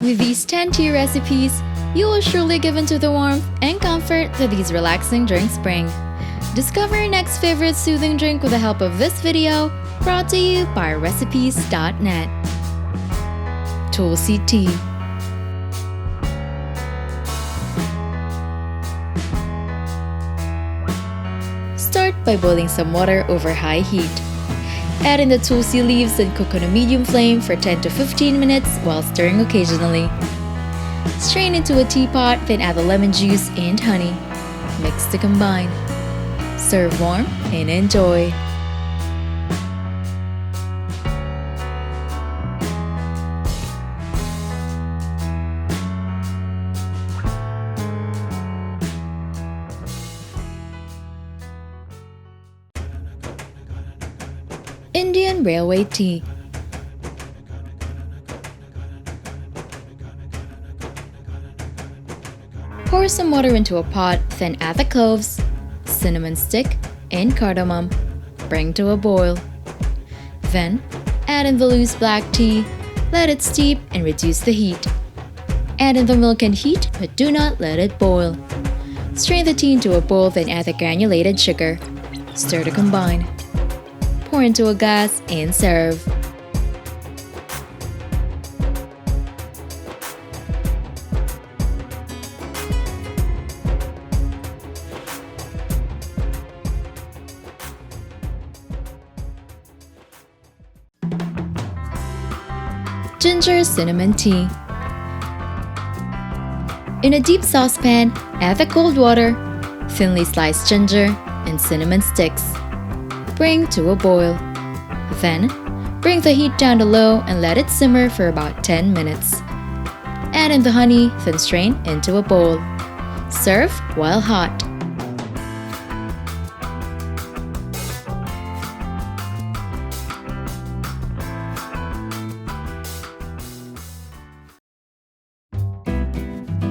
With these 10 tea recipes, you will surely give into the warmth and comfort that these relaxing drinks bring. Discover your next favorite soothing drink with the help of this video, brought to you by recipes.net. Tulsi Tea. Start by boiling some water over high heat. Add in the tulsi leaves and cook on a medium flame for 10 to 15 minutes while stirring occasionally. Strain into a teapot, then add the lemon juice and honey. Mix to combine. Serve warm and enjoy. Indian Railway Tea. Pour some water into a pot, then add the cloves, cinnamon stick, and cardamom. Bring to a boil. Then, add in the loose black tea, let it steep and reduce the heat. Add in the milk and heat, but do not let it boil. Strain the tea into a bowl, then add the granulated sugar. Stir to combine. Pour into a glass and serve. Ginger Cinnamon Tea. In a deep saucepan, add the cold water, thinly sliced ginger, and cinnamon sticks. Bring to a boil. Then, bring the heat down to low and let it simmer for about 10 minutes. Add in the honey, then strain into a bowl. Serve while hot.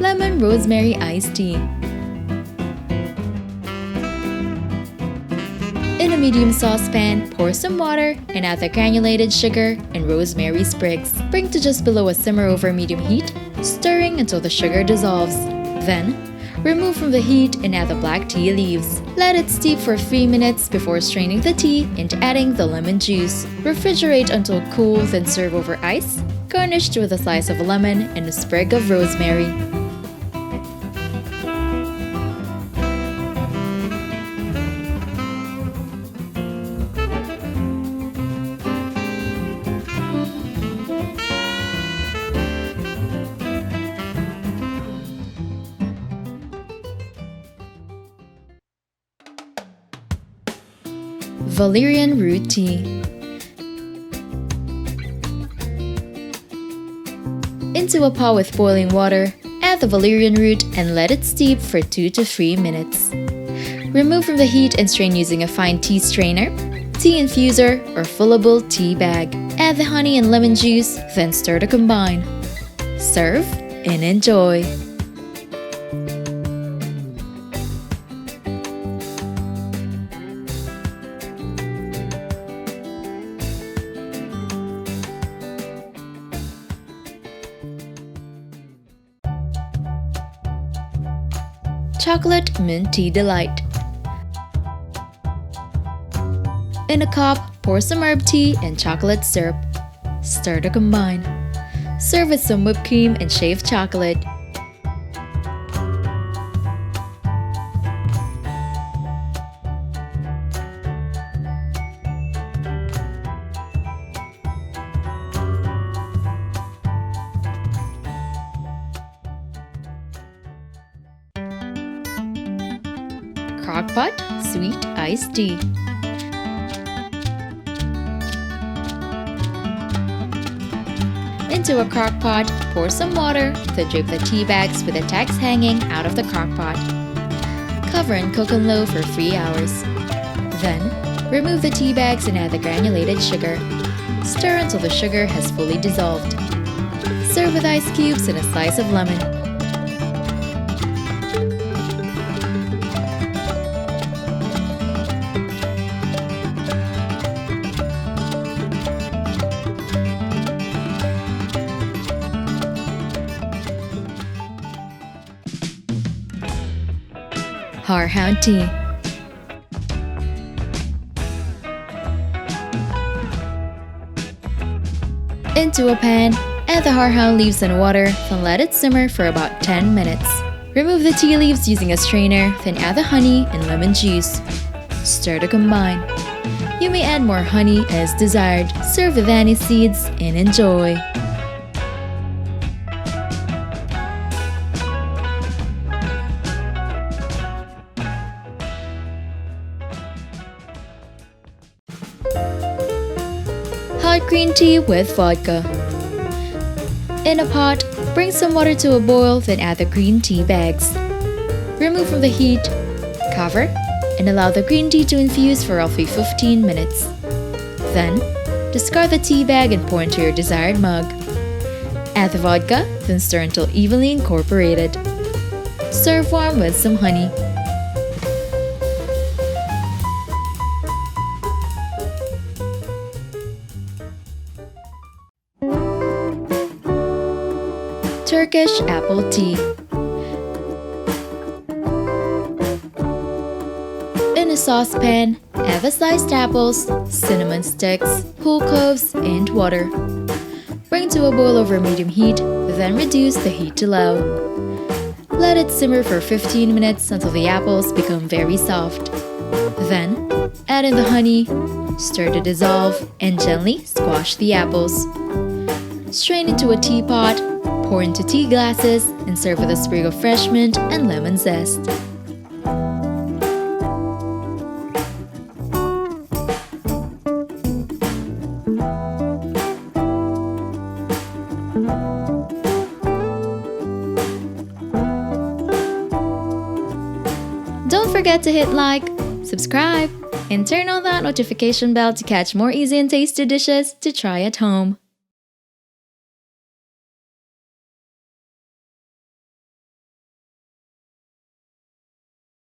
Lemon-Rosemary Iced Tea. In a medium saucepan, pour some water and add the granulated sugar and rosemary sprigs. Bring to just below a simmer over medium heat, stirring until the sugar dissolves. Then, remove from the heat and add the black tea leaves. Let it steep for 3 minutes before straining the tea and adding the lemon juice. Refrigerate until cool, then serve over ice, garnished with a slice of lemon and a sprig of rosemary. Valerian Root Tea. Into a pot with boiling water, add the valerian root and let it steep for 2 to 3 minutes. Remove from the heat and strain using a fine tea strainer, tea infuser, or fillable tea bag. Add the honey and lemon juice, then stir to combine. Serve and enjoy. Chocolate Mint Tea Delight. In a cup, pour some herb tea and chocolate syrup. Stir to combine. Serve with some whipped cream and shaved chocolate. Crockpot Sweet Iced Tea. Into a crockpot, pour some water, then drape the tea bags with the tacks hanging out of the crockpot. Cover and cook on low for 3 hours. Then, remove the tea bags and add the granulated sugar. Stir until the sugar has fully dissolved. Serve with ice cubes and a slice of lemon. Horehound Tea. Into a pan, add the horehound leaves and water, then let it simmer for about 10 minutes. Remove the tea leaves using a strainer, then add the honey and lemon juice. Stir to combine. You may add more honey as desired. Serve with any seeds and enjoy. Hot green tea with vodka. In a pot, bring some water to a boil, then add the green tea bags. Remove from the heat, cover, and allow the green tea to infuse for roughly 15 minutes. Then, discard the tea bag and pour into your desired mug. Add the vodka, then stir until evenly incorporated. Serve warm with some honey. Turkish Apple Tea. In a saucepan, add the sliced apples, cinnamon sticks, whole cloves, and water. Bring to a boil over medium heat, then reduce the heat to low. Let it simmer for 15 minutes until the apples become very soft. Then, add in the honey, stir to dissolve, and gently squash the apples. Strain into a teapot, pour into tea glasses, and serve with a sprig of fresh mint and lemon zest. Don't forget to hit like, subscribe, and turn on that notification bell to catch more easy and tasty dishes to try at home.